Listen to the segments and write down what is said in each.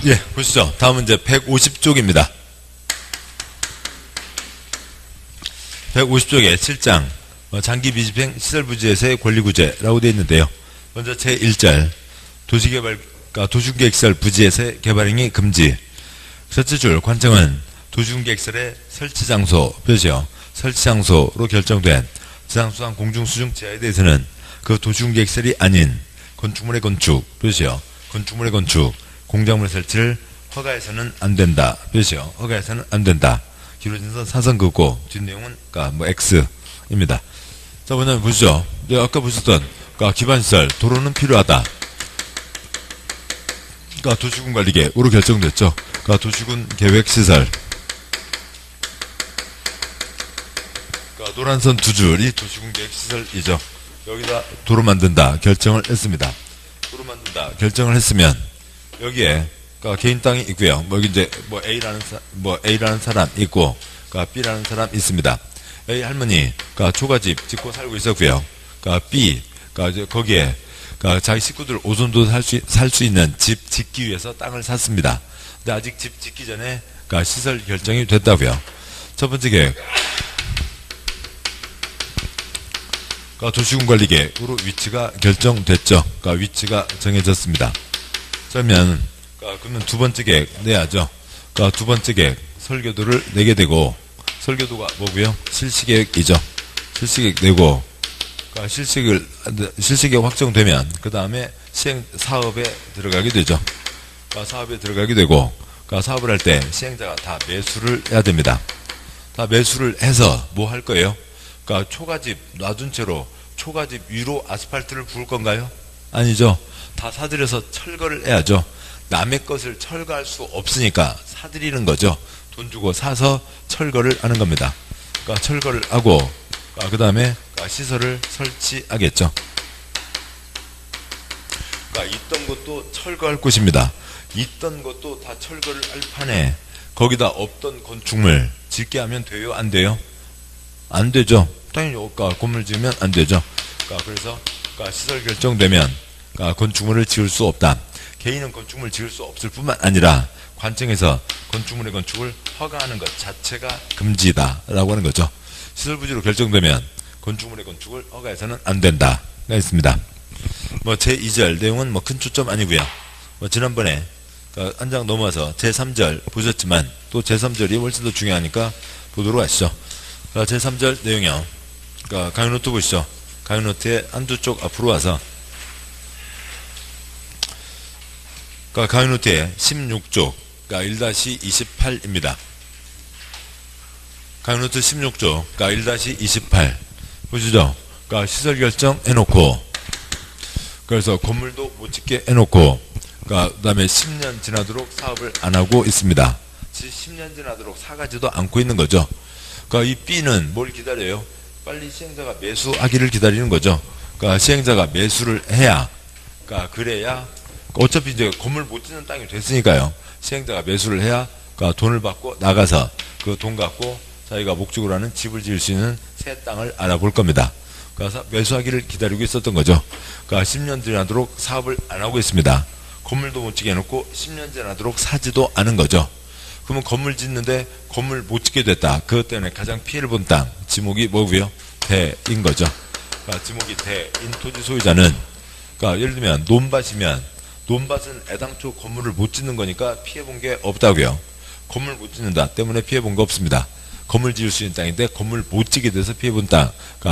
예, 보시죠. 다음 문제 150쪽입니다. 150쪽에 7장 장기 미집행 시설부지에서의 권리구제라고 되어 있는데요. 먼저 제1절 도시개발과 도시계획시설 부지에서의 개발행위 금지. 첫째 줄 관청은 도시계획시설의 설치장소 표시요. 설치장소로 결정된 지상수상 공중수중 지하에 대해서는 그 도시계획시설이 아닌 건축물의 건축 표시요. 건축물의 건축, 공작물 설치를 허가해서는 안 된다 표시요. 허가해서는 안 된다. 기울어진선 사선 긋고 뒷내용은 X입니다. 자, 뭐냐면 보시죠. 아까 보셨던 기반시설 도로는 필요하다. 도시군 관리계획으로 결정됐죠. 도시군 계획시설. 노란선 두 줄이 도시군 계획시설이죠. 여기다 도로 만든다 결정을 했습니다. 도로 만든다 결정을 했으면 여기에 개인 땅이 있고요. 여기 이제 A라는 사람 있고 B라는 사람 있습니다. A 할머니 초가집 짓고 살고 있었고요. B 거기에 자기 식구들 오손도 살 수 있는 집 짓기 위해서 땅을 샀습니다. 근데 아직 집 짓기 전에 시설 결정이 됐다고요. 첫 번째 계획 도시군관리계획으로 위치가 결정됐죠. 위치가 정해졌습니다. 그러면 그러면 두 번째 계획 내야죠. 두 번째 계획 설계도를 내게 되고, 설계도가 뭐고요? 실시계획이죠. 실시계획 내고 실시계획 확정되면 그 다음에 시행 사업에 들어가게 되죠. 사업에 들어가게 되고 사업을 할 때 시행자가 다 매수를 해야 됩니다. 다 매수를 해서 뭐 할 거예요? 초가집 놔둔 채로 초가집 위로 아스팔트를 부을 건가요? 아니죠. 다 사들여서 철거를 해야죠. 남의 것을 철거할 수 없으니까 사들이는 거죠. 돈 주고 사서 철거를 하는 겁니다. 철거를 하고 그 다음에 시설을 설치하겠죠. 있던 것도 철거할 곳입니다. 있던 것도 다 철거를 할 판에 거기다 없던 건축물 짓게 하면 돼요? 안 돼요? 안 되죠. 당연히 건물 지으면 안 되죠. 그래서 시설 결정되면 건축물을 지을 수 없다. 개인은 건축물을 지을 수 없을 뿐만 아니라 관청에서 건축물의 건축을 허가하는 것 자체가 금지다라고 하는 거죠. 시설부지로 결정되면 건축물의 건축을 허가해서는 안 된다가 있습니다. 제2절 내용은 큰 초점 아니고요. 지난번에 한 장 넘어와서 제3절 보셨지만 또 제3절이 훨씬 더 중요하니까 보도록 하시죠. 제3절 내용이요. 강의노트 보시죠. 강의노트의 한두 쪽 앞으로 와서 강의노트의 16쪽 1-28입니다. 강의노트 16쪽 1-28 보시죠. 시설 결정 해놓고 그래서 건물도 못 짓게 해놓고 그 다음에 10년 지나도록 사업을 안 하고 있습니다. 10년 지나도록 사가지도 않고 있는 거죠. 이 B는 뭘 기다려요? 빨리 시행자가 매수하기를 기다리는 거죠. 시행자가 매수를 해야 그래야 어차피 이제 건물 못 짓는 땅이 됐으니까요. 시행자가 매수를 해야 돈을 받고 나가서 그 돈 갖고 자기가 목적으로 하는 집을 지을 수 있는 새 땅을 알아볼 겁니다. 그래서 매수하기를 기다리고 있었던 거죠. 10년 지나도록 사업을 안 하고 있습니다. 건물도 못 짓게 해놓고 10년 지나도록 사지도 않은 거죠. 그러면 건물 짓는데 건물 못 짓게 됐다. 그것 때문에 가장 피해를 본 땅 지목이 뭐고요? 대인 거죠. 지목이 대인 토지 소유자는 예를 들면 논밭이면 논밭은 애당초 건물을 못 짓는 거니까 피해 본 게 없다고요. 건물 못 짓는다 때문에 피해 본 거 없습니다. 건물 지을 수 있는 땅인데 건물 못 짓게 돼서 피해 본 땅.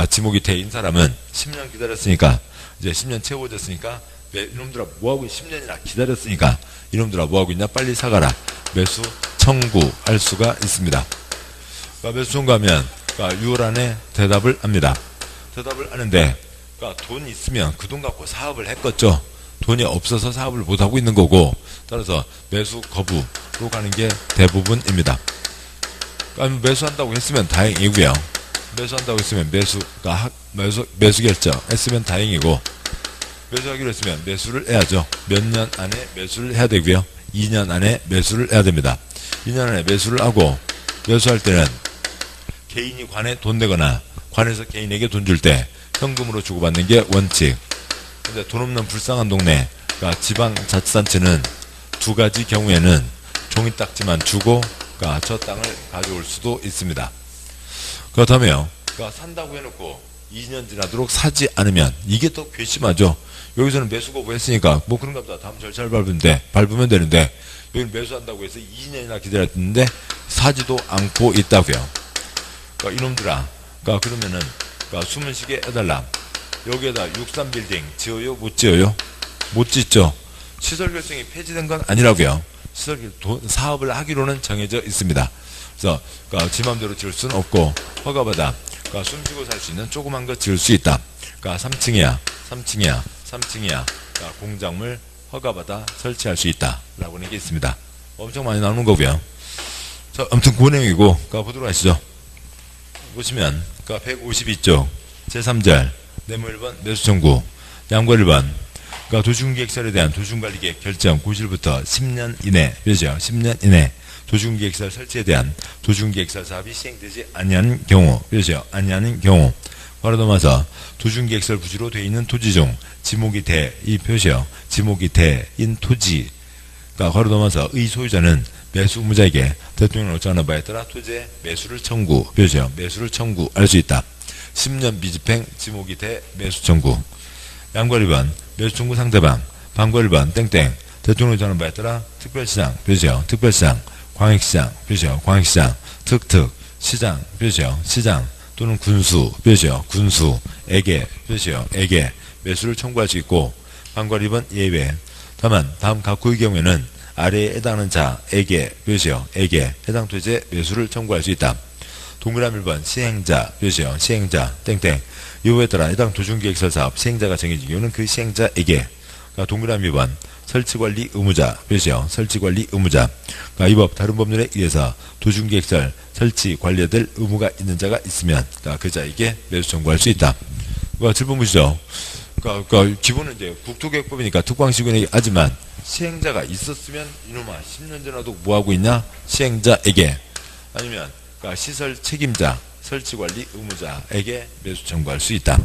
지목이 대인 사람은 10년 기다렸으니까 이제 10년 채워졌으니까 이놈들아 뭐하고 10년이나 기다렸으니까 이놈들아 뭐하고 있냐 빨리 사가라. 매수 청구할 수가 있습니다. 매수 청구하면 6월 안에 대답을 합니다. 대답을 하는데 돈 있으면 그 돈 갖고 사업을 했겠죠. 돈이 없어서 사업을 못하고 있는 거고 따라서 매수 거부로 가는 게 대부분입니다. 매수한다고 했으면 다행이고요. 매수한다고 했으면 매수 결정 했으면 다행이고 매수하기로 했으면 매수를 해야죠. 몇 년 안에 매수를 해야 되고요. 2년 안에 매수를 해야 됩니다. 2년 안에 매수를 하고 매수할 때는 개인이 관에 돈 내거나 관에서 개인에게 돈 줄 때 현금으로 주고받는 게 원칙. 근데 돈 없는 불쌍한 동네 지방자치단체는 두 가지 경우에는 종이딱지만 주고 그러니까 저 땅을 가져올 수도 있습니다. 그렇다면 그러니까 산다고 해놓고 2년 지나도록 사지 않으면 이게 또 괘씸하죠. 여기서는 매수 거부했으니까 뭐 그런가 보다 다음 절차를 밟으면 되는데 여기는 매수한다고 해서 2년이나 기다렸는데 사지도 않고 있다고요. 그러니까 이놈들아, 그러니까 그러면은 그러니까 숨은 쉬게 해달라. 여기에다 63빌딩 지어요? 못 지어요? 못 짓죠. 시설 결정이 폐지된 건 아니라고요. 사업을 하기로는 정해져 있습니다. 그래서 그러니까 지 맘대로 지을 수는 없고 허가받아 그러니까 숨쉬고 살 수 있는 조그만 거 지을 수 있다. 그러니까 3층이야. 그러니까 공작물 허가받아 설치할 수 있다 라고 하는 게 있습니다. 엄청 많이 나오는 거고요. 자, 아무튼 그 내용이고 그러니까 보도록 하시죠. 보시면 그러니까 152쪽 제3절 네모 1번 매수 청구 양과 1번 그러니까 도시군기획설에 대한 도시군관리계획 결정 고실부터 10년 이내 그렇죠? 10년 이내 도시군기획설 설치에 대한 도시군기획설 사업이 시행되지 아니하는 경우 그렇죠? 아니하는 경우 바로 넘어서 도시군기획설 부지로 되어 있는 토지 중 지목이 돼 이 표시요 지목이 돼인 토지 그러니까 바로 넘어서 의 소유자는 매수 의무자에게 대통령을 요청하는 바에 따라 토지의 매수를 청구 표시요 매수를 청구할 수 있다. 10년 미집행 지목이 돼 매수 청구 양과 1번 매수 청구 상대방 방과 1번 땡땡 대통령을 요청하는 바에 따라 특별시장 표시요 특별시장 광역시장 표시요 광역시장 특특 시장 표시요 시장 또는 군수 표시요 군수에게 표시요 에게 매수를 청구할 수 있고 방과 2번 예외 다만 다음 각호의 경우에는 아래에 해당하는 자에게 표시요 에게 해당 토지의 매수를 청구할 수 있다. 동그라미 1번 시행자 표시요 시행자 땡땡 이후에 따라 해당 도시군기획설 사업 시행자가 정해진 경우는 그 시행자에게 그러니까 동그라미 2번 설치관리 의무자 표시요 설치관리 의무자 그러니까 이 법 다른 법률에 의해서 도시군기획설 설치 관리해야 될 의무가 있는 자가 있으면 그러니까 그 자에게 매수 청구할 수 있다. 그러니까 질문 보시죠. 그러니까 기본은 이제 국토계획법이니까 특광시군에 하지만 시행자가 있었으면 이놈아 10년 전에도 뭐하고 있냐 시행자에게 아니면 그러니까 시설 책임자 설치관리 의무자에게 매수 청구할 수 있다.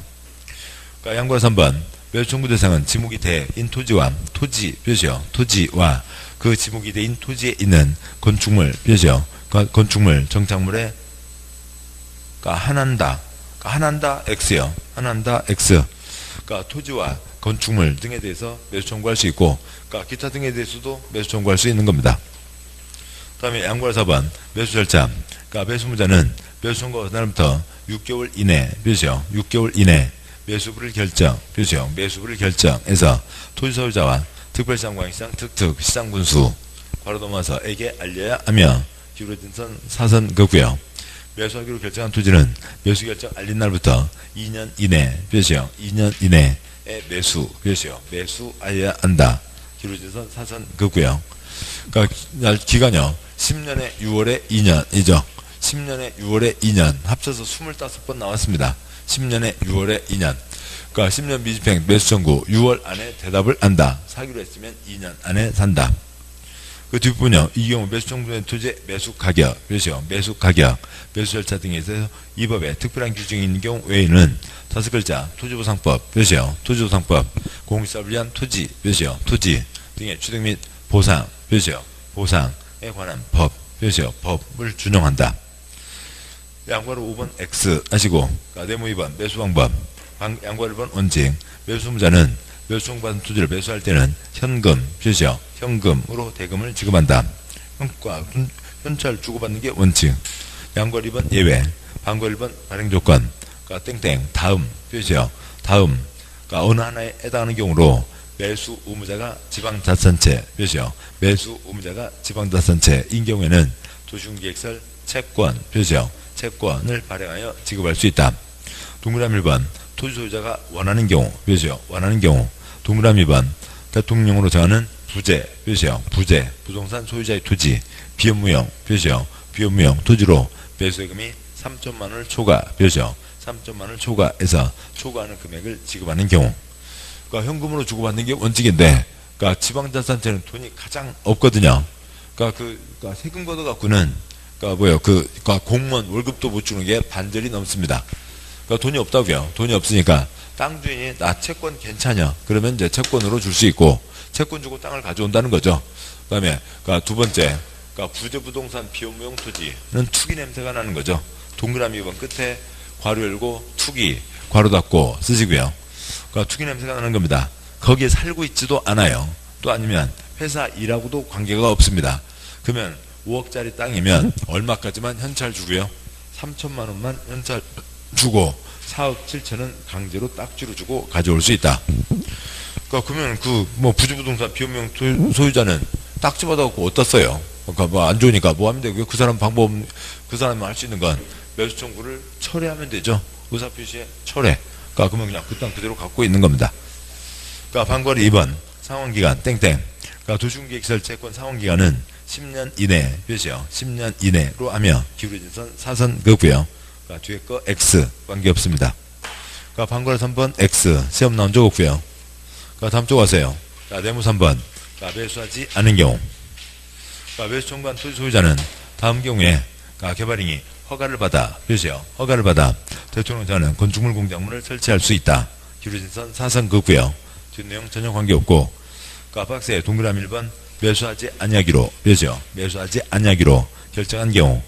그러니까 양과 3번 매수 청구 대상은 지목이 돼인 토지와 토지 표시요 토지와 그 지목이 돼인 토지에 있는 건축물 표시요 건축물 정착물의 그러니까 한한다 X요 한한다 X 그러니까 토지와 건축물 등에 대해서 매수 청구할 수 있고 그러니까 기타 등에 대해서도 매수 청구할 수 있는 겁니다. 다음에 양과 4번 매수 절차 그러니까 매수무자는 매수 청구 날부터 6개월 이내 표시요 6개월 이내 매수부를 결정 표시요 매수부를 결정해서 토지 소유자와 특별시장 광역시장 특특 시장군수 바로 넘어서 에게 알려야 하며 기울어진 선 사선 거고요. 매수하기로 결정한 토지는 매수 결정 알린 날부터 2년 이내 표시요 2년 이내에 매수 표시요 매수하여야 한다. 기울어진 선 사선 거고요. 그러니까 기간요 10년에 6월에 2년이죠. 10년에 6월에 2년 합쳐서 25번 나왔습니다. 10년에 6월에 2년 그러니까 10년 미집행 매수 청구 6월 안에 대답을 한다. 사기로 했으면 2년 안에 산다. 그 뒷부분요. 이 경우 매수 청구된 토지의 매수 가격 표시요 매수 가격 매수 절차 등에 있어서 이 법에 특별한 규정이 있는 경우 외에는 5글자 토지보상법 표시요 토지보상법 공익사업을 위한 토지 표시요 토지 등의 취득 및 보상 표시요 보상에 관한 법 표시요 법을 준용한다. 양과로 5번 X 하시고 그러니까 네모 2번 매수방법 양과 1번 원칙 매수무자는 매수 청구받은 토지를 매수할 때는 현금 표시요 현금으로 대금을 지급한다. 현찰 주고받는 게 원칙. 양과 2번 예외 방과 1번 발행조건 그러니까 땡땡 다음 표시요 다음 그러니까 어느 하나에 해당하는 경우로 매수 의무자가 지방자치단체 표시요 매수 의무자가 지방자치단체인 경우에는 도시군기획설 채권 표시요 채권을 발행하여 지급할 수 있다. 동그라미 1번 토지 소유자가 원하는 경우 표시요 원하는 경우 동그라미 2번 대통령으로 정하는 부재 표시요 부재 부동산 소유자의 토지 비업무용 표시요 비업무용 토지로 매수예금이 3천만원을 초과 표시요 3천만원을 초과해서 초과하는 금액을 지급하는 경우 그러니까 현금으로 주고받는 게 원칙인데 그러니까 지방자치단체는 돈이 가장 없거든요. 그러니까 세금 걷어갖고는 그러니까 공무원 월급도 못 주는 게 반절이 넘습니다. 그러니까 돈이 없다고요. 돈이 없으니까 땅 주인이 나 채권 괜찮냐? 그러면 이제 채권으로 줄 수 있고, 채권 주고 땅을 가져온다는 거죠. 그 다음에, 그러니까 두 번째, 그러니까 부재부동산 비업무용 토지는 투기 냄새가 나는 거죠. 동그라미 2번 끝에 괄호 열고 투기, 괄호 닫고 쓰시고요. 그러니까 투기 냄새가 나는 겁니다. 거기에 살고 있지도 않아요. 또 아니면 회사 일하고도 관계가 없습니다. 그러면 5억짜리 땅이면 얼마까지만 현찰 주고요. 3천만 원만 현찰 주고 4억 7천은 강제로 딱지로 주고 가져올 수 있다. 그러면 뭐 부재부동산 비업무용 소유자는 딱지 받아갖고 어디다 써요? 그러니까 뭐 안 좋으니까 뭐 하면 되고요. 그 사람 그 사람이 할 수 있는 건 매수 청구를 철회하면 되죠. 의사표시에 철회. 그러면 그냥 그 땅 그대로 갖고 있는 겁니다. 방거리 2번 상환기간 땡땡. 도시공개시설 채권 상환기간은 10년 이내 표시요. 10년 이내로 하며 기울어진 선 사선 그고요. 뒤에 거 X 관계없습니다. 방거리 3번 X 시험 나온 적 없고요. 다음 쪽 가세요. 네모 3번 매수하지 않은 경우. 매수 청구한 토지 소유자는 다음 경우에 개발인이 허가를 받아 표시요. 허가를 받아 대통령자는 건축물 공작물을 설치할 수 있다. 기울어진 선 사선 그고요. 뒷내용 전혀 관계없고 박스에 동그라미 1번 매수하지 아니하기로 표시요. 매수하지 아니하기로 결정한 경우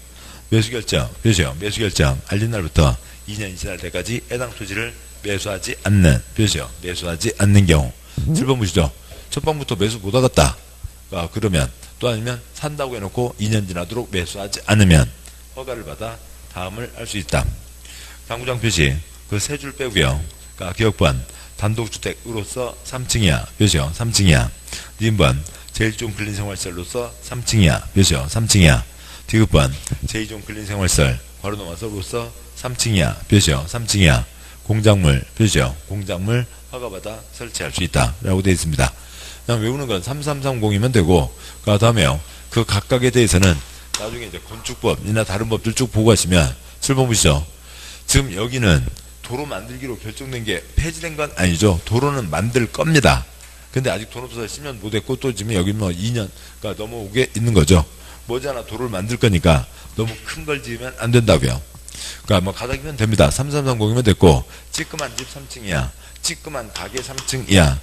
매수 결정 표시요. 매수 결정 알린 날부터 2년이 지날 때까지 해당 토지를 매수하지 않는 표시요. 매수하지 않는 경우 7번 보시죠. 첫 방부터 매수 못 하겠다. 그러면 또 아니면 산다고 해놓고 2년 지나도록 매수하지 않으면 허가를 받아 다음을 할 수 있다. 당구장 표시 그 세 줄 빼고요. 기억번 단독주택으로서 3층이야 표시요. 3층이야. 니은번 제1종 근린생활시설로서 3층이야 표시요. 3층이야. 디귿번 제2종 근린생활시설 바로 넘어서로서 3층이야 표시요. 3층이야. 공작물 표시요. 공작물 허가받아 설치할 수 있다 라고 되어 있습니다. 그냥 외우는 건 3330이면 되고 그 다음에요. 그 각각에 대해서는 나중에 이제 건축법이나 다른 법들 쭉 보고 가시면 7번 보시죠. 지금 여기는 도로 만들기로 결정된 게 폐지된 건 아니죠. 도로는 만들 겁니다. 근데 아직 도로조사 10년 못했고 또 지금 여기 뭐 2년 넘어오게 있는 거죠. 머지않아 도로를 만들 거니까 너무 큰 걸 지으면 안 된다고요. 뭐 가닥이면 됩니다. 3330이면 됐고 찌끄만 집 3층이야. 찌끄만 가게 3층이야.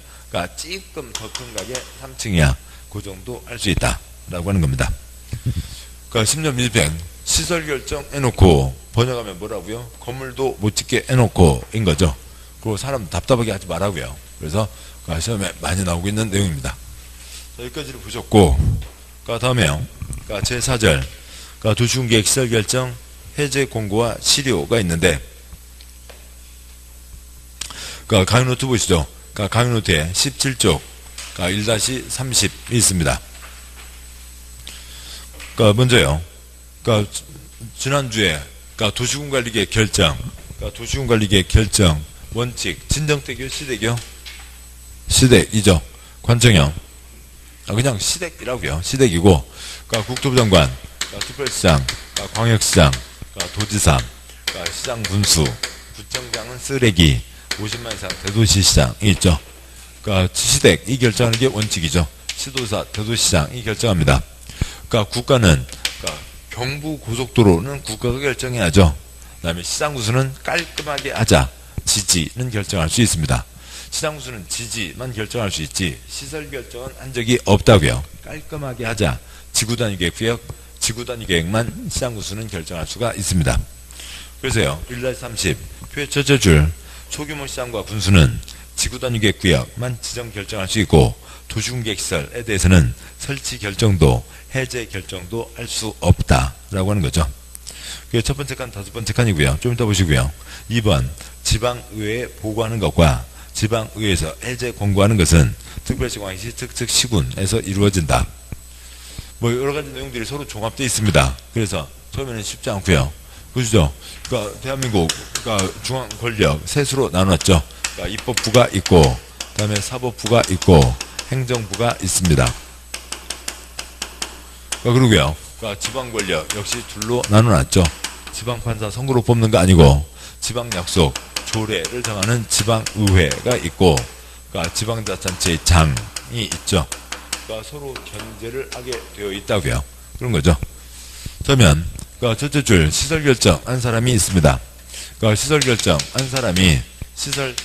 찌끔 더 큰 가게 3층이야. 그 정도 할 수 있다 라고 하는 겁니다. 10년 밀집행 시설 결정 해놓고 번역하면 뭐라고요? 건물도 못 짓게 해놓고 인 거죠. 그리고 사람 답답하게 하지 말라고요. 그래서 시험에 많이 나오고 있는 내용입니다. 여기까지를 보셨고 다음에요. 제4절 도시공개획 시설 결정 해제 공고와 시료가 있는데 강의노트 보시죠. 강의노트에 17쪽 1-30이 있습니다. 먼저요. 지난주에 도시군관리계획 결정, 도시군관리계획 결정 원칙 진정대교 시대교 시댁이죠. 관청형 그냥 시댁이라고요. 시댁이고 국토부 장관, 특별시장, 광역시장, 도지사, 시장 군수, 구청장은 쓰레기 50만 이상 대도시시장이 있죠. 시댁 이 결정하는 게 원칙이죠. 시도사, 대도시장이 결정합니다. 국가는 경부고속도로는 국가가 결정해야죠. 그 다음에 시장구수는 깔끔하게 하자. 지지는 결정할 수 있습니다. 시장구수는 지지만 결정할 수 있지 시설 결정은 한 적이 없다고요. 깔끔하게 하자. 지구단위계획구역, 지구단위계획만 시장구수는 결정할 수가 있습니다. 그래서요. 1-30 표의 첫째 줄 소규모 시장과 군수는 지구단위계획구역만 지정 결정할 수 있고 도시공개시설에 대해서는 설치 결정도 해제 결정도 할 수 없다라고 하는 거죠. 그게 첫 번째 칸, 다섯 번째 칸이고요. 좀 이따 보시고요. 2번 지방의회에 보고하는 것과 지방의회에서 해제 권고하는 것은 특별시, 광역시, 특특, 시군에서 이루어진다. 뭐 여러 가지 내용들이 서로 종합되어 있습니다. 그래서 처음에는 쉽지 않고요. 그죠? 대한민국 중앙 권력 셋으로 나눴죠. 입법부가 있고, 그다음에 사법부가 있고, 행정부가 있습니다. 그러고요. 지방 권력 역시 둘로 나눠놨죠. 지방판사 선거로 뽑는 거 아니고 지방약속 조례를 정하는 지방의회가 있고 지방자치단체의 장이 있죠. 서로 견제를 하게 되어 있다고요. 그런 거죠. 그러면 첫째 줄 시설 결정 한 사람이 있습니다. 시설 결정 한 사람이 시설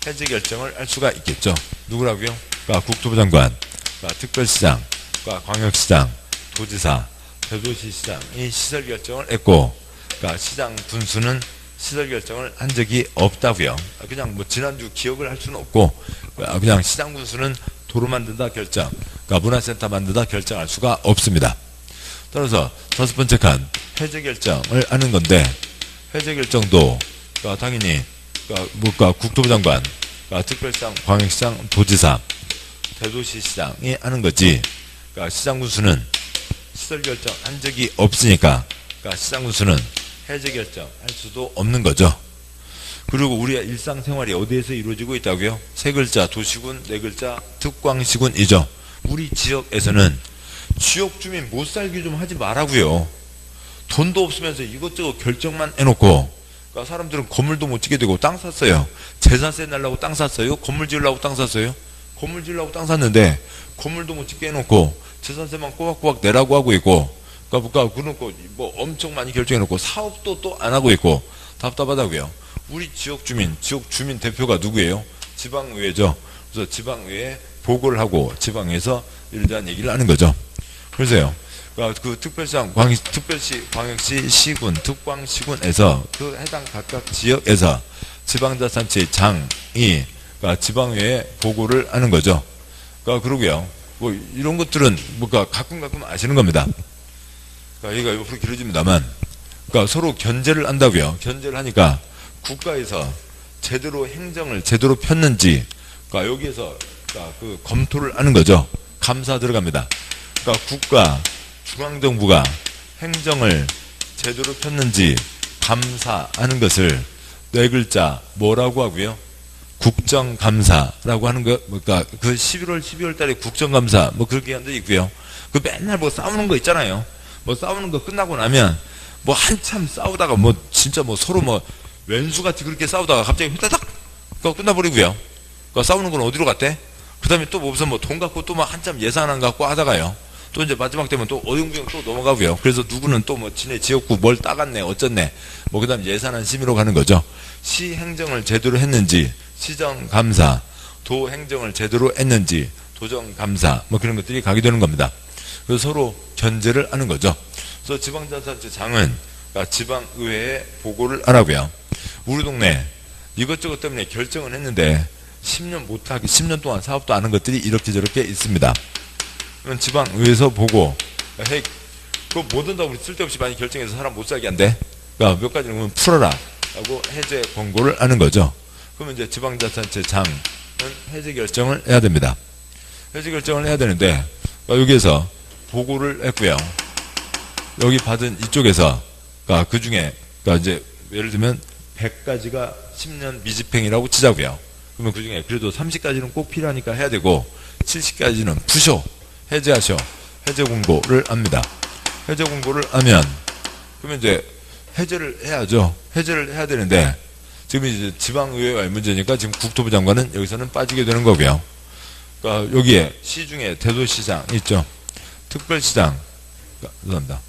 해제 결정을 할 수가 있겠죠. 누구라고요? 그러니까 국토부 장관, 그러니까 특별시장, 그러니까 광역시장, 도지사, 대도시시장이 시설 결정을 했고, 그러니까 시장 군수는 시설 결정을 한 적이 없다고요. 그냥 뭐 지난주 기억을 할 수는 없고, 그냥 시장 군수는 도로 만든다 결정, 그러니까 문화센터 만든다 결정할 수가 없습니다. 따라서 다섯 번째 칸 해제 결정을 하는 건데, 해제 결정도 그러니까 당연히 그러니까 국토부 장관, 그러니까 특별시장, 광역시장, 도지사, 대도시시장이 하는 거지. 그러니까 시장 군수는 시설 결정 한 적이 없으니까, 그러니까 시장 군수는 해제 결정 할 수도 없는 거죠. 그리고 우리의 일상생활이 어디에서 이루어지고 있다고요? 세 글자 도시군, 네 글자 특광시군이죠. 우리 지역에서는 지역 주민 못 살기 좀 하지 말라고요. 돈도 없으면서 이것저것 결정만 해놓고, 그러니까 사람들은 건물도 못 짓게 되고 땅 샀어요. 재산세 내려고 땅 샀어요? 건물 지으려고 땅 샀어요? 건물 지으려고 땅 샀는데 건물도 못 짓게 해놓고 재산세만 꼬박꼬박 내라고 하고 있고, 그러니까 그놓고 뭐 엄청 많이 결정해놓고 사업도 또 안 하고 있고 답답하다고요. 우리 지역 주민 대표가 누구예요? 지방의회죠. 그래서 지방의회에 보고를 하고 지방에서 이러한 얘기를 하는 거죠. 그래서요, 그 특별시장, 특별시, 광역시, 시군, 특광시군에서 그 해당 각각 지역에서 지방자치단체 장이 지방의회에 보고를 하는 거죠. 그러고요. 뭐 이런 것들은 가끔 아시는 겁니다. 얘가 옆으로 길어집니다만, 서로 견제를 한다고요. 견제를 하니까 국가에서 제대로 행정을 제대로 폈는지, 여기에서 그 검토를 하는 거죠. 감사 들어갑니다. 국가 중앙정부가 행정을 제대로 폈는지 감사하는 것을 네 글자 뭐라고 하고요? 국정감사라고 하는 거. 그 11월 12월 달에 국정감사 뭐 그렇게 한 적 있고요. 그 맨날 뭐 싸우는 거 있잖아요. 뭐 싸우는 거 끝나고 나면 뭐 한참 싸우다가 뭐 진짜 뭐 서로 뭐 왼수같이 그렇게 싸우다가 갑자기 후다닥 끝나버리고요. 싸우는 건 어디로 갔대? 그 다음에 또 무슨 뭐 돈 갖고 또 막 한참 예산안 갖고 하다가요. 또 이제 마지막 되면 또 어영부영 또 넘어가고요. 그래서 누구는 또 뭐 지네 지역구 뭘 따갔네 어쩌네 뭐 그다음 예산안 심의로 가는 거죠. 시 행정을 제대로 했는지 시정감사, 도 행정을 제대로 했는지 도정감사 뭐 그런 것들이 가게 되는 겁니다. 그래서 서로 견제를 하는 거죠. 그래서 지방자치단체장은 지방의회에 보고를 하라고요. 우리 동네 이것저것 때문에 결정을 했는데 10년 동안 사업도 안 한 것들이 이렇게 저렇게 있습니다. 지방의회에서 보고, 그거 못 한다고 우리 쓸데없이 많이 결정해서 사람 못 살게 한대. 몇 가지는 풀어라 라고 해제 권고를 하는 거죠. 그러면 이제 지방자치단체장은 해제 결정을 해야 됩니다. 해제 결정을 해야 되는데, 여기에서 보고를 했고요. 여기 받은 이쪽에서, 그 중에, 이제 예를 들면 100가지가 10년 미집행이라고 치자고요. 그러면 그 중에 그래도 30가지는 꼭 필요하니까 해야 되고 70가지는 푸셔, 해제하셔, 해제 공고를 합니다. 해제 공고를 하면 그러면 이제 해제를 해야죠. 해제를 해야 되는데 지금 이제 지방의회와의 문제니까 지금 국토부 장관은 여기서는 빠지게 되는 거고요. 여기에 시중에 대도시장 있죠. 특별시장, 죄송합니다.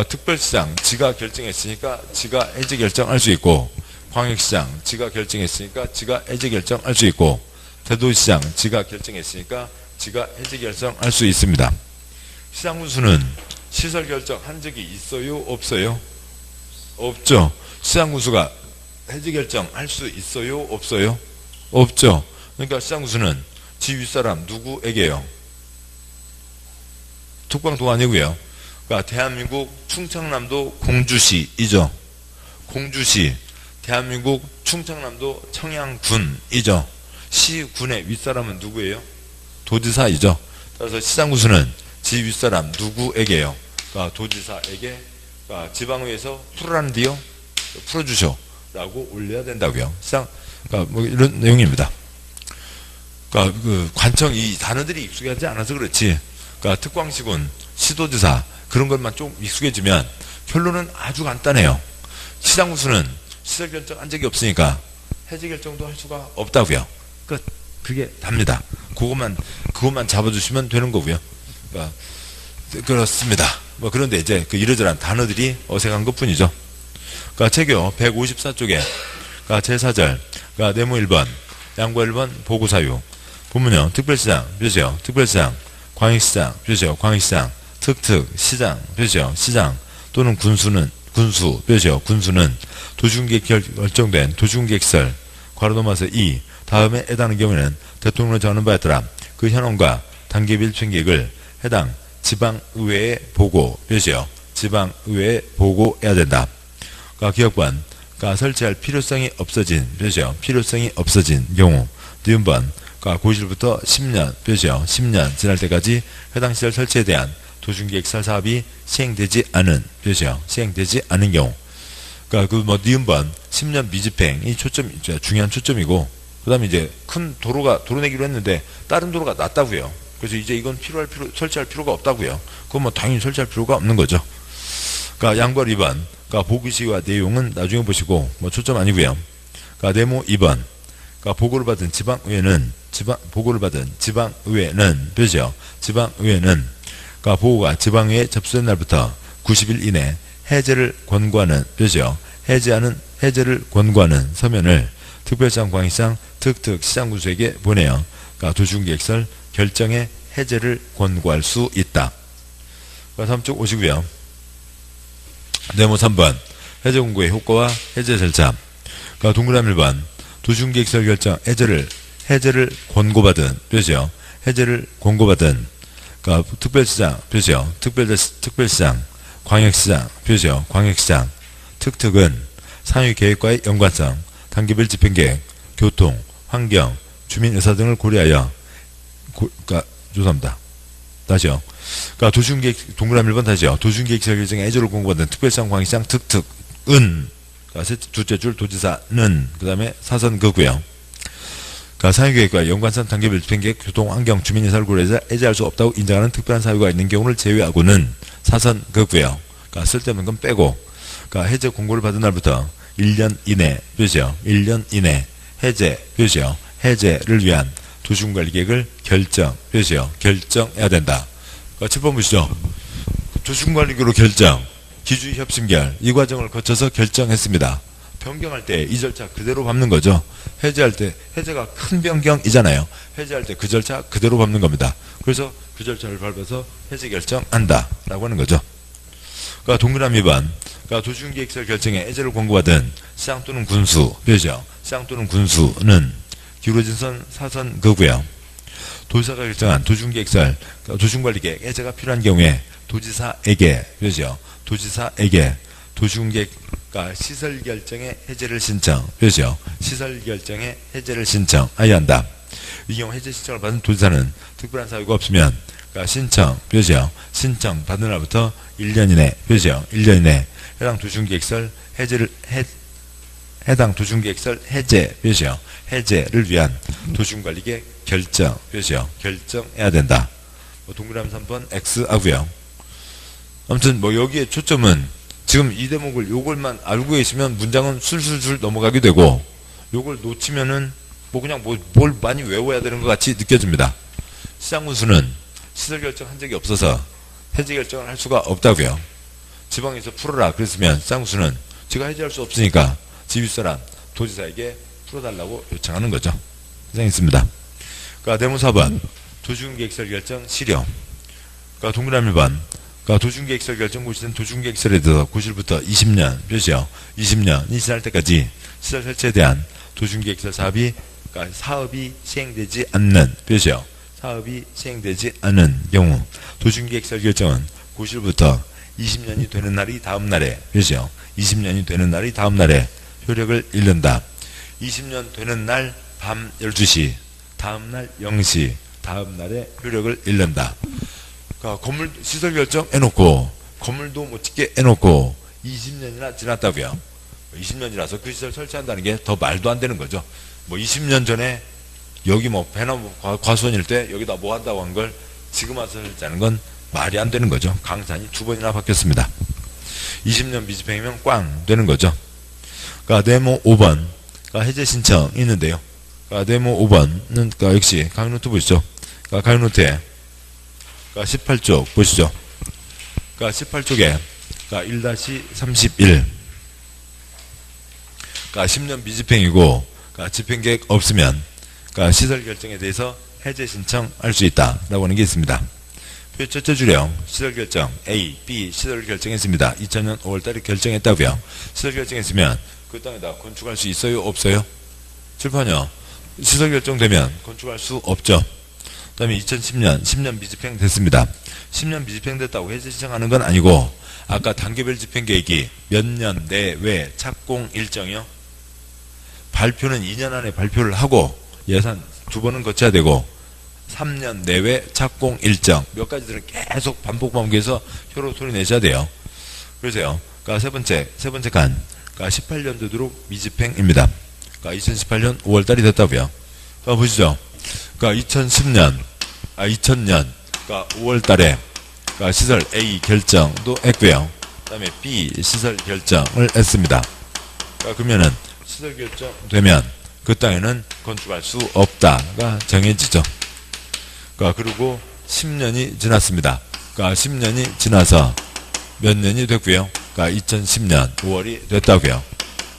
특별시장 지가 결정했으니까 지가 해제 결정할 수 있고, 광역시장 지가 결정했으니까 지가 해제 결정할 수 있고, 대도시장 지가 결정했으니까 지가 해제 결정할 수 있습니다. 시장군수는 시설 결정 한 적이 있어요? 없어요? 없죠. 시장군수가 해제 결정 할 수 있어요? 없어요? 없죠. 그러니까 시장군수는 지 윗사람 누구에게요? 특광도 아니고요. 대한민국 충청남도 공주시이죠. 공주시, 대한민국 충청남도 청양군이죠. 시군의 윗사람은 누구예요? 도지사이죠. 따라서 시장군수는 지 윗사람 누구에게요? 도지사에게 지방의회에서 풀어라는데요. 풀어주셔 라고 올려야 된다고요. 뭐 이런 내용입니다. 그 관청 이 단어들이 익숙하지 않아서 그렇지. 특광시군, 시도지사 그런 것만 좀 익숙해지면 결론은 아주 간단해요. 시장군수는 시설 결정 한 적이 없으니까 해제 결정도 할 수가 없다고요. 그게 답니다. 그것만 잡아주시면 되는 거고요. 그렇습니다. 뭐 그런데 이제 그 이러저러한 단어들이 어색한 것 뿐이죠. 체교 154쪽에 제4절 네모 1번 양보 1번 보고 사유. 본문요. 특별시장, 표시요. 특별시장, 광역시장, 표시요. 광역시장, 특특, 시장, 표시요. 시장 또는 군수는 군수, 표시요. 군수는 도시군계획 결정된 도시군계획설 괄호 넘어서 2 다음에 해당하는 경우에는 대통령으로 정하는 바에 따라 그 현황과 단계별 총계획을 해당 지방의회에 보고, 표시요. 지방의회에 보고해야 된다. 기억번, 설치할 필요성이 없어진, 표시요. 필요성이 없어진 경우. 니은번, 고시부터 10년, 표시요. 10년 지날 때까지 해당 시설 설치에 대한 도시계획설 사업이 시행되지 않은, 표시요. 시행되지 않은 경우. 니은번, 10년 미집행이 중요한 초점이고, 그 다음에 이제 큰 도로 내기로 했는데, 다른 도로가 낫다고요. 그래서 이제 이건 설치할 필요가 없다고요. 그건 당연히 설치할 필요가 없는 거죠. 양벌 2번, 보고시와 내용은 나중에 보시고, 초점 아니고요. 네모 2번, 보고를 받은 지방의회는, 표시요. 지방의회는, 보고가 지방의회에 접수된 날부터 90일 이내 해제를 권고하는, 표시요. 해제를 권고하는 서면을 특별시장, 광역시장, 특특 시장군수에게 보내요. 도시군계획설 결정의 해제를 권고할 수 있다. 다음 쪽 오시고요. 네모 3번, 해제 공고의 효과와 해제 절차. 동그라미 1번, 도시군계획설 결정 해제를 권고받은, 표시요. 해제를 권고받은, 특별시장, 표시요. 특별시장, 광역시장, 표시요. 광역시장, 특특은 상위계획과의 연관성, 단계별 집행계획, 교통, 환경, 주민 의사 등을 고려하여, 죄송합니다. 다시요. 동그라미 1번 다시요. 도시군계획설 결정에 해제를 공고받은 특별시장, 광역시장, 특특은, 둘째 줄 도지사는, 그 다음에 사선거고요. 상위계획과 연관성 단계별 집행계획, 교통, 환경, 주민 의사를 고려해서 해제할 수 없다고 인정하는 특별한 사유가 있는 경우를 제외하고는 사선거고요. 쓸데없는 건 빼고, 해제 공고를 받은 날부터 1년 이내, 표시요. 1년 이내 해제, 표시요. 해제를 위한 도시군관리계획을 표시요. 결정해야 된다. 7번 보시죠. 도시군관리계획으로 결정, 기주협심결, 이 과정을 거쳐서 결정했습니다. 변경할 때 이 절차 그대로 밟는 거죠. 해제할 때, 해제가 큰 변경이잖아요. 해제할 때 그 절차 그대로 밟는 겁니다. 그래서 그 절차를 밟아서 해제 결정한다 라고 하는 거죠. 동그라미 2번, 도시군계획설 결정에 해제를 권고받은 시장 또는 군수, 표시요. 시장 또는 군수는 기울어진 선 사선거고요. 도지사가 결정한 도시군계획설, 도시군관리계획 해제가 필요한 경우에 도지사에게, 표시요. 도지사에게 도시군계획, 시설 결정의 해제를 신청, 표시요. 시설 결정의 해제를 신청해야 한다. 이 경우 해제 신청을 받은 도지사는 특별한 사유가 없으면, 신청, 표시요. 신청 받은 날부터 1년 이내, 표시요. 1년 이내 해당 도시군계획설 해당 도시군계획설 해제, 표시요. 해제를 위한 도시군관리계획 결정, 표시요. 결정해야 된다. 동그라미 3번 X하고요. 아무튼 여기에 초점은 지금 이 대목을 요걸만 알고 계시면 문장은 술술술 넘어가게 되고, 요걸 놓치면은 그냥 뭘 많이 외워야 되는 것 같이 느껴집니다. 시장군수는 시설 결정한 적이 없어서 해제 결정을 할 수가 없다고요. 지방에서 풀어라 그랬으면 시장군수는 제가 해제할 수 없으니까 지휘사람 도지사에게 풀어달라고 요청하는 거죠. 고생했습니다. 네모 4번, 도시군계획설 결정 실효. 동그라미 1번, 도시군계획설 결정 고시된 도시군계획설에 대해서 고시부터 20년, 표시요. 20년이 지날 때까지 시설 설치에 대한 도시군계획설 사업이 시행되지 않는, 표시요. 사업이 시행되지 않은 경우 도시군계획설 결정은 고시부터 20년이 되는 날이 다음 날에, 표시요. 20년이 되는 날이 다음 날에 효력을 잃는다. 20년 되는 날 밤 12시, 다음 날 0시, 다음 날에 효력을 잃는다. 건물 시설 결정 해놓고 건물도 못 짓게 해놓고 20년이나 지났다고요. 20년이라서 그 시설 설치한다는 게 더 말도 안 되는 거죠. 20년 전에 여기 배나 과수원일 때 여기다 뭐 한다고 한 걸 지금 와서 설치하는 건 말이 안 되는 거죠. 강산이 2번이나 바뀌었습니다. 20년 미집행이면 꽝 되는 거죠. 네모 5번, 해제 신청 있는데요. 네모 5번은 역시 강의노트 보시죠. 강의노트에 18쪽 보시죠. 18쪽에 1-31 10년 미집행이고 집행계획 없으면 그러니까 시설 결정에 대해서 해제 신청할 수 있다라고 하는 게 있습니다. 표 첫째 줄형 시설 결정 A, B 시설 결정했습니다. 2000년 5월달에 결정했다고요. 시설 결정했으면 그 땅에다 건축할 수 있어요, 없어요? 칠판이요. 시설 결정되면 건축할 수 없죠. 그 다음에 2010년 10년 미집행 됐습니다. 10년 미집행 됐다고 해제 신청하는 건 아니고 아까 단계별 집행계획이 몇 년 내외 착공 일정이요. 발표는 2년 안에 발표를 하고 예산 2번은 거쳐야 되고 3년 내외 착공 일정 몇 가지들은 계속 반복해서 효로 소리내셔야 돼요. 그래서요. 그러니까 세 번째 간 그러니까 18년도도록 미집행입니다. 그러니까 2018년 5월달이 됐다고요. 그러니까 보시죠. 그러니까 2000년 그러니까 5월달에 그러니까 시설 A 결정도 했고요. 그다음에 B 시설 결정을 했습니다. 그러니까 그러면은 시설 결정되면 그 땅에는 건축할 수 없다가 정해지죠. 그러니까 그리고 10년이 지났습니다. 그러니까 10년이 지나서 몇 년이 됐고요. 그러니까 2010년 5월이 됐다고요.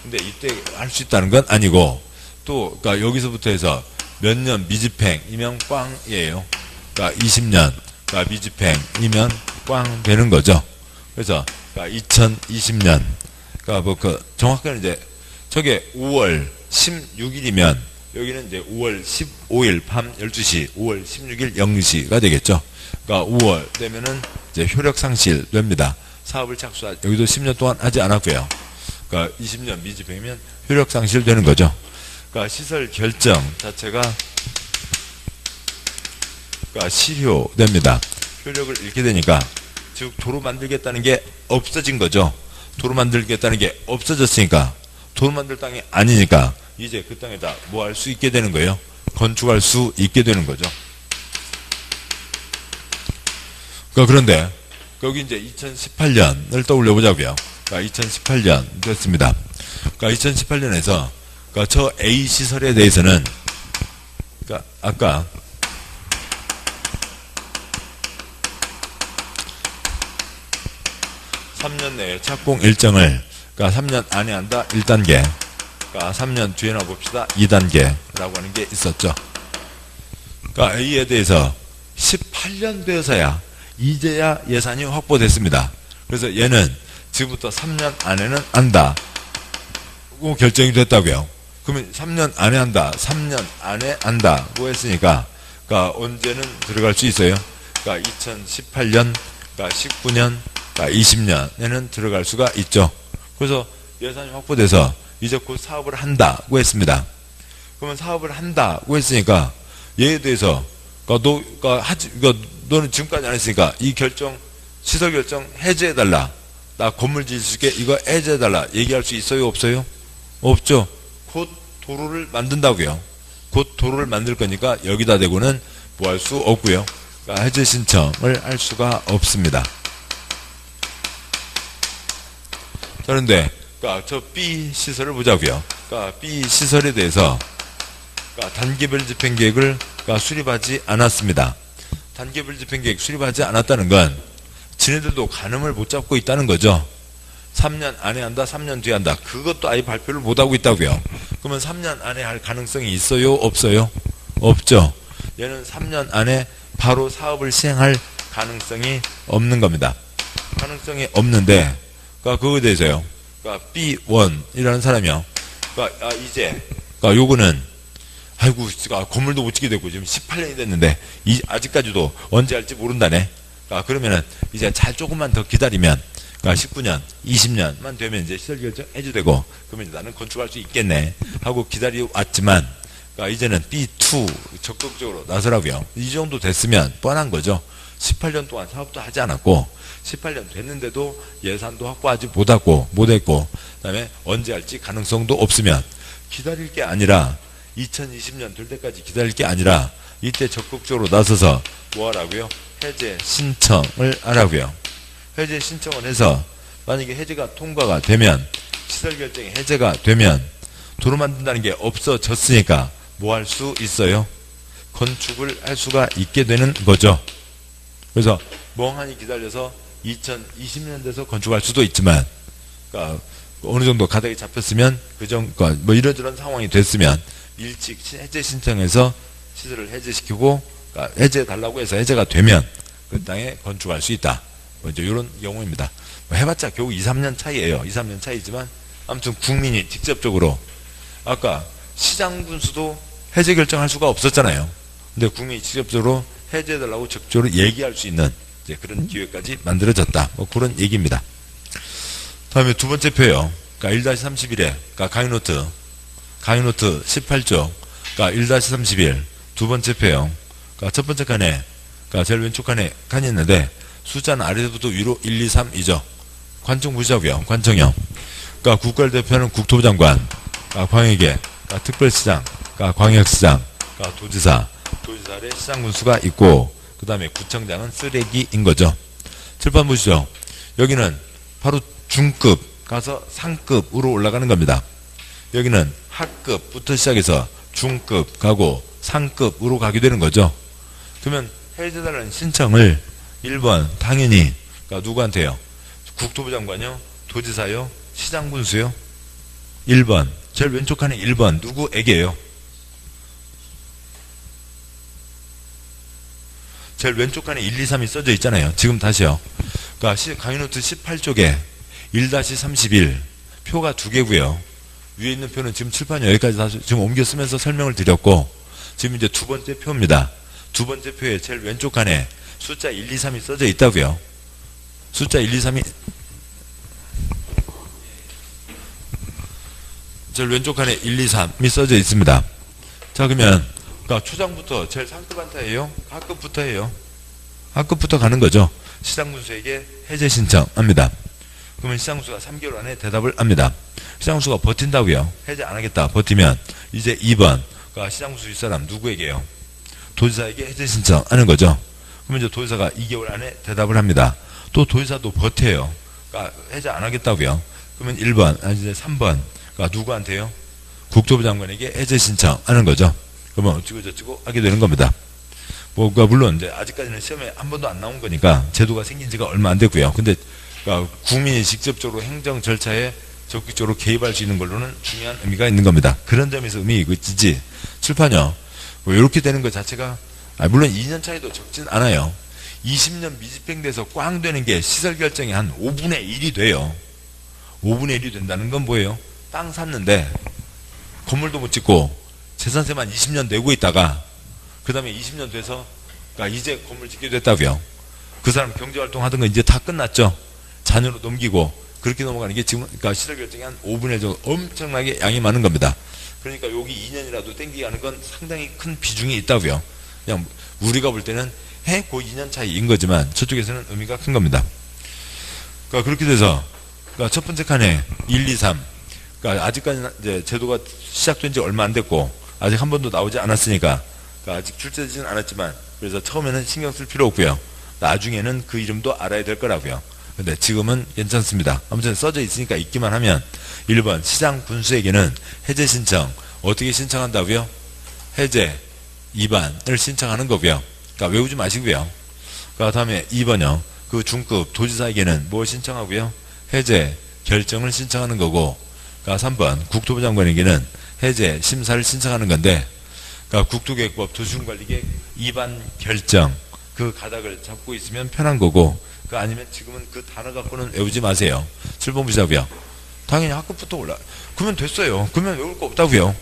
근데 이때 할 수 있다는 건 아니고 또 그러니까 여기서부터 해서 몇 년 미집행이면 꽝이에요. 그러니까 20년 그러니까 미집행이면 꽝 되는 거죠. 그래서 그러니까 2020년 그러니까 뭐 그 정확하게 이제 저게 5월 16일이면 여기는 이제 5월 15일 밤 12시, 5월 16일 0시가 되겠죠. 그러니까 5월 되면은 이제 효력 상실 됩니다. 사업을 착수하, 여기도 10년 동안 하지 않았고요. 그러니까 20년 미집행이면 효력 상실 되는 거죠. 그러니까 시설 결정 자체가 그러니까 실효됩니다. 효력을 잃게 되니까 즉 도로 만들겠다는 게 없어진 거죠. 도로 만들겠다는 게 없어졌으니까 도로 만들 땅이 아니니까 이제 그 땅에다 뭐 할 수 있게 되는 거예요. 건축할 수 있게 되는 거죠. 그러니까 그런데 여기 이제 2018년을 떠올려 보자고요. 그러니까 2018년 됐습니다. 그러니까 2018년에서 그러니까 저 A 시설에 대해서는 그러니까 아까 (3년) 내에 착공 일정을 그러니까 3년 안에 한다 1단계, 그러니까 3년 뒤에나 봅시다 2단계라고 하는 게 있었죠. 그러니까 A에 대해서 18년 되어서야 이제야 예산이 확보됐습니다. 그래서 얘는 지금부터 3년 안에는 한다고 결정이 됐다고요. 그러면 3년 안에 한다, 3년 안에 한다고 했으니까 그러니까 언제는 들어갈 수 있어요? 그러니까 2018년, 그러니까 19년, 그러니까 20년에는 들어갈 수가 있죠. 그래서 예산이 확보돼서 이제 곧 사업을 한다고 했습니다. 그러면 사업을 한다고 했으니까 얘에 대해서 너는 지금까지 안 했으니까 이 결정, 시설 결정 해제해달라. 나 건물 지을 수 있게 이거 해제해달라. 얘기할 수 있어요? 없어요? 없죠. 곧 도로를 만든다고요. 곧 도로를 만들 거니까 여기다 대고는 뭐 할 수 없고요. 그러니까 해제 신청을 할 수가 없습니다. 그런데 그러니까 저 B 시설을 보자고요. 그러니까 B 시설에 대해서 그러니까 단계별 집행계획을 그러니까 수립하지 않았습니다. 단계별 집행계획 수립하지 않았다는 건 지네들도 가늠을 못 잡고 있다는 거죠. 3년 안에 한다, 3년 뒤에 한다. 그것도 아예 발표를 못 하고 있다고요. 그러면 3년 안에 할 가능성이 있어요? 없어요? 없죠. 얘는 3년 안에 바로 사업을 시행할 가능성이 없는 겁니다. 가능성이 없는데 그러니까 그거에 대해서요. 그러니까 B1이라는 사람이요. 그러니까 이제 그러니까 요거는 아이고 건물도 못 짓게 됐고 지금 18년이 됐는데 아직까지도 언제 할지 모른다네. 그러니까 그러면은 이제 잘 조금만 더 기다리면 그러니까 19년, 20년만 되면 이제 시설 결정 해도 되고 그러면 나는 건축할 수 있겠네 하고 기다려 왔지만 그러니까 이제는 B2 적극적으로 나서라고요. 이 정도 됐으면 뻔한 거죠. 18년 동안 사업도 하지 않았고 18년 됐는데도 예산도 확보하지 못했고 그다음에 언제 할지 가능성도 없으면 기다릴 게 아니라 2020년 될 때까지 기다릴 게 아니라 이때 적극적으로 나서서 뭐 하라고요? 해제 신청을 하라고요. 해제 신청을 해서 만약에 해제가 통과가 되면 시설 결정이 해제가 되면 도로 만든다는 게 없어졌으니까 뭐 할 수 있어요? 건축을 할 수가 있게 되는 거죠. 그래서 멍하니 기다려서 2020년 돼서 건축할 수도 있지만 그러니까 어느 정도 가닥이 잡혔으면 뭐 이런저런 상황이 됐으면 일찍 해제 신청해서 시설을 해제시키고 해제 달라고 해서 해제가 되면 그 땅에 건축할 수 있다. 뭐 이제 이런 경우입니다. 뭐 해봤자 겨우 2, 3년 차이예요. 2, 3년 차이지만 아무튼 국민이 직접적으로 아까 시장 분수도 해제 결정할 수가 없었잖아요. 근데 국민이 직접적으로 해제해달라고 적극적으로 얘기할 수 있는 이제 그런 기회까지 만들어졌다. 뭐 그런 얘기입니다. 다음에 두 번째 표요. 그러니까 1-31에 그러니까 강의노트 18쪽 그러니까 1-31 두 번째 표요. 그러니까 첫 번째 칸에 그러니까 제일 왼쪽 칸에 칸이 있는데 숫자는 아래부터 위로 1, 2, 3이죠. 관청 무시하고요. 관청형. 그러니까 국가대표는 국토부 장관, 그러니까 광역계, 그러니까 특별시장, 그러니까 광역시장, 그러니까 도지사 아래 시장 군수가 있고 그 다음에 구청장은 쓰레기인 거죠. 칠판 보시죠. 여기는 바로 중급 가서 상급으로 올라가는 겁니다. 여기는 하급부터 시작해서 중급 가고 상급으로 가게 되는 거죠. 그러면 해제달라는 신청을 1번 당연히 그러니까 누구한테요? 국토부 장관요? 도지사요? 시장 군수요? 1번 제일 왼쪽 칸에 1번 누구에게요? 제일 왼쪽 칸에 1, 2, 3이 써져 있잖아요. 지금 다시요. 그러니까 강의노트 18쪽에 1-31 표가 두 개고요. 위에 있는 표는 지금 칠판이 여기까지 다 지금 옮겨 쓰면서 설명을 드렸고 지금 이제 두 번째 표입니다. 두 번째 표에 제일 왼쪽 칸에 숫자 1, 2, 3이 써져 있다고요. 숫자 1, 2, 3이 제일 왼쪽 칸에 1, 2, 3이 써져 있습니다. 자 그러면 그러니까 초장부터 제일 상급 한타예요? 하급부터예요? 하급부터 가는 거죠. 시장군수에게 해제 신청합니다. 그러면 시장군수가 3개월 안에 대답을 합니다. 시장군수가 버틴다고요. 해제 안 하겠다. 버티면 이제 2번 그러니까 시장군수 윗사람 누구에게요? 도지사에게 해제 신청하는 거죠. 그러면 이제 도지사가 2개월 안에 대답을 합니다. 또 도지사도 버텨요. 그러니까 해제 안 하겠다고요. 그러면 1번 이제 3번 그러니까 누구한테요? 국토부 장관에게 해제 신청하는 거죠. 그러면 어찌고 저찌고 하게 되는 겁니다. 뭐, 그러니까 물론 이제 아직까지는 시험에 한 번도 안 나온 거니까 제도가 생긴 지가 얼마 안 됐고요. 근데 그러니까 국민이 직접적으로 행정 절차에 적극적으로 개입할 수 있는 걸로는 중요한 의미가 있는 겁니다. 그런 점에서 의미가 있지. 칠판요. 뭐 이렇게 되는 것 자체가 물론 2년 차이도 적진 않아요. 20년 미집행돼서 꽝 되는 게 시설 결정이 한 5분의 1이 돼요. 5분의 1이 된다는 건 뭐예요? 땅 샀는데 건물도 못 짓고 재산세만 20년 내고 있다가 그 다음에 20년 돼서 그러니까 이제 건물 짓게 됐다고요. 그 사람 경제활동 하던 거 이제 다 끝났죠. 자녀로 넘기고 그렇게 넘어가는 게 지금 그러니까 시설 결정이 한 5분의 1 정도 엄청나게 양이 많은 겁니다. 그러니까 여기 2년이라도 땡기게 하는 건 상당히 큰 비중이 있다고요. 그냥 우리가 볼 때는 그 2년 차이인 거지만 저쪽에서는 의미가 큰 겁니다. 그러니까 그렇게 돼서 그러니까 첫 번째 칸에 1, 2, 3 그러니까 아직까지는 이제 제도가 시작된 지 얼마 안 됐고 아직 한 번도 나오지 않았으니까 그러니까 아직 출제되지는 않았지만 그래서 처음에는 신경 쓸 필요 없고요. 나중에는 그 이름도 알아야 될 거라고요. 근데 지금은 괜찮습니다. 아무튼 써져 있으니까 읽기만 하면 1번 시장 군수에게는 해제 신청 어떻게 신청한다고요? 해제 2반을 신청하는 거고요. 그러니까 외우지 마시고요. 그 다음에 2번요. 그 중급 도지사에게는 뭐 신청하고요? 해제 결정을 신청하는 거고 그러니까 3번 국토부 장관에게는 해제 심사를 신청하는 건데 그러니까 국토계획법 도시군관리계획 2반 결정 그 가닥을 잡고 있으면 편한 거고 그 아니면 지금은 그 단어 갖고는 외우지 마세요. 7번 보시자고요. 당연히 학급부터 올라. 그러면 됐어요. 그러면 외울 거 없다고요.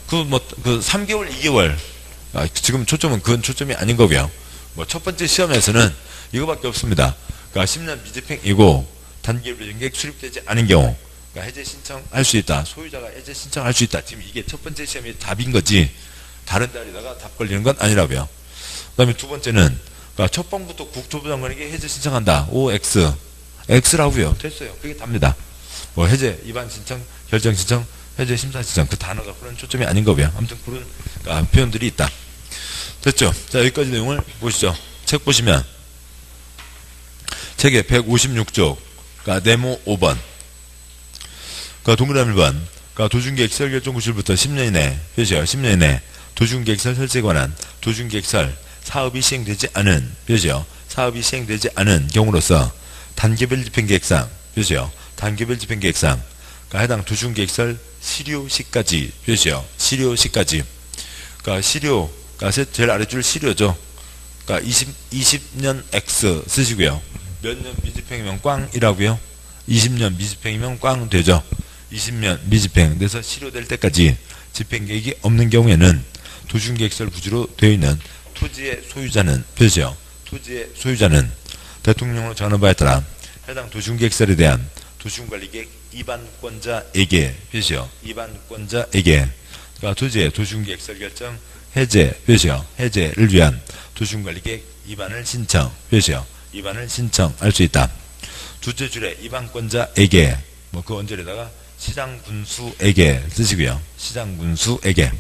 그 3개월, 2개월. 지금 초점은 그건 초점이 아닌 거고요. 뭐 첫 번째 시험에서는 이거밖에 없습니다. 그러니까 10년 미집행이고 단기일부 전객 수립되지 않은 경우 그러니까 해제 신청할 수 있다. 소유자가 해제 신청할 수 있다. 지금 이게 첫 번째 시험의 답인 거지 다른 자리다가 답 걸리는 건 아니라고요. 그 다음에 두 번째는 그러니까 첫 번부터 국토부 장관에게 해제 신청한다. OX. X라고요. 됐어요. 그게 답니다. 뭐 해제, 위반 신청, 결정 신청, 해제 심사 신청. 그 단어가 그런 초점이 아닌 거고요. 아무튼 그런 표현들이 있다. 됐죠? 자, 여기까지 내용을 보시죠. 책 보시면 책의 156쪽 그러니까 네모 5번 그러니까 동그라미 1번 그러니까 도중계획 시설 결정 구실부터 10년 이내 표시요. 10년 이내 도중계획설 설치에 관한 도중계획설 사업이 시행되지 않은 표시요. 사업이 시행되지 않은 경우로서 단계별 집행계획상 표시요. 단계별 집행계획상 그러니까 해당 도시군계획설 실효시까지 표시요. 실효시까지. 그러니까 실효, 그러니까 제일 아래줄 실효죠. 그러니까 20년 X 쓰시고요. 몇 년 미집행이면 꽝이라고요. 20년 미집행이면 꽝 되죠. 20년 미집행 돼서 실효될 때까지 집행계획이 없는 경우에는 도시군계획설 부지로 되어 있는 토지의 소유자는 표시요. 토지의 소유자는 대통령으로 정하는 바에 따라 해당 도시군계획설에 대한 도시군관리계획 위반권자에게 표시요. 위반권자에게 그러니까 토지의 도시군계획설 결정 해제 표시요. 해제를 위한 도시군관리계획 위반을 신청 표시요. 위반을 신청할 수 있다. 두째 줄에 위반권자에게 뭐 그 언저리에다가 시장군수에게 쓰시고요. 시장군수에게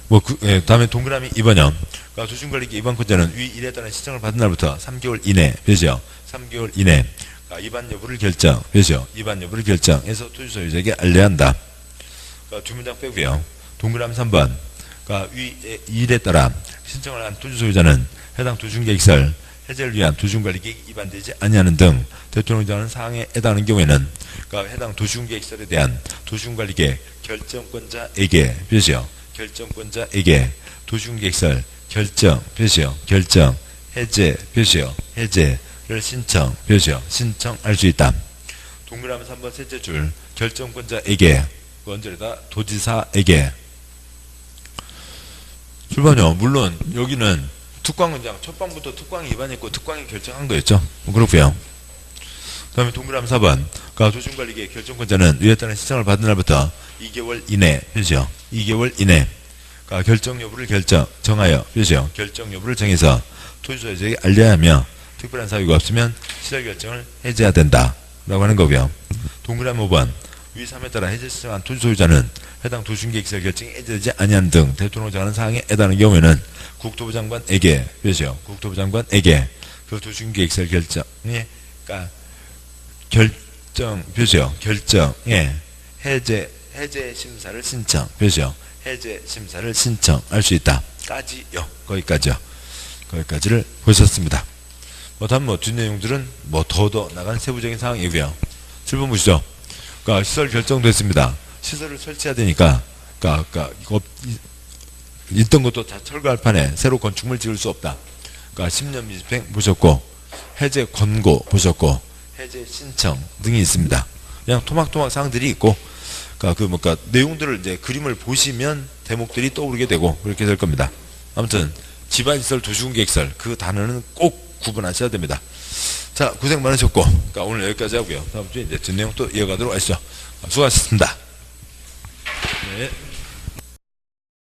뭐 다음에 동그라미 2번형 그러니까 도시군관리계획 위반권자는 위 1에 따른 신청을 받은 날부터 3개월 이내 표시요. 3개월 이내 그러니까 위반 여부를 결정 표시요. 위반 여부를 결정해서 토지 소유자에게 알려야 한다. 그러니까 두 문장 빼고요. 동그라미 3번 그러니까 위 1에 따라 신청을 한 토지 소유자는 해당 도시군계획설 해제를 위한 도시군관리계획이 위반되지 아니하는 등 대통령이 정하는 사항에 해당하는 경우에는 그러니까 해당 도시군계획설에 대한 도시군관리계획 결정권자에게 표시요. 결정권자에게 도시군계획설 결정 표시요. 결정 해제 표시요. 해제를 신청 표시요. 신청할 수 있다. 동그라미 3번 셋째 줄 결정권자에게 그 언저리다 도지사에게 출발요. 물론 여기는 특광문장 첫 방부터 특광이 위반했고 특광이 결정한 거였죠. 그렇고요. 그 다음에 동그라미 4번 그러니까 도시군관리계획 결정권자는 위에 따른 신청을 받은 날부터 2개월 이내 표시요. 2개월 이내 그러니까 결정 여부를 정하여 표시요. 결정 여부를 정해서 토지 소유자에게 알려야 하며 특별한 사유가 없으면 시설 결정을 해제해야 된다 라고 하는 거고요. 동그라미 5번 위 3에 따라 해제 신청한 토지 소유자는 해당 도시군계획설 결정이 해제되지 아니한 등 대통령이 정하는 사항에 해당하는 경우에는 국토부 장관에게 표시요. 국토부 장관에게 그 도시군계획설 결정에 그러니까 결정 표시요. 결정에 해제 심사를 신청 표시요. 해제 심사를 신청할 수 있다. 까지요. 거기까지요. 거기까지를 보셨습니다. 뭐 다음 뭐 뒷내용들은 뭐 더 나간 세부적인 사항이고요. 7번 보시죠. 그러니까 시설 결정됐습니다. 시설을 설치해야 되니까 그러니까 이거 있던 것도 다 철거할 판에 새로 건축물 지을 수 없다. 그러니까 10년 미집행 보셨고 해제 권고 보셨고 해제 신청 등이 있습니다. 그냥 토막토막 사항들이 있고 그러니까 내용들을 이제 그림을 보시면 대목들이 떠오르게 되고 그렇게 될 겁니다. 아무튼 지방시설 도시군계획설 그 단어는 꼭 구분하셔야 됩니다. 자, 고생 많으셨고 그러니까 오늘 여기까지 하고요. 다음 주에 이제 뒷내용 또 이어가도록 하시죠. 수고하셨습니다. 네.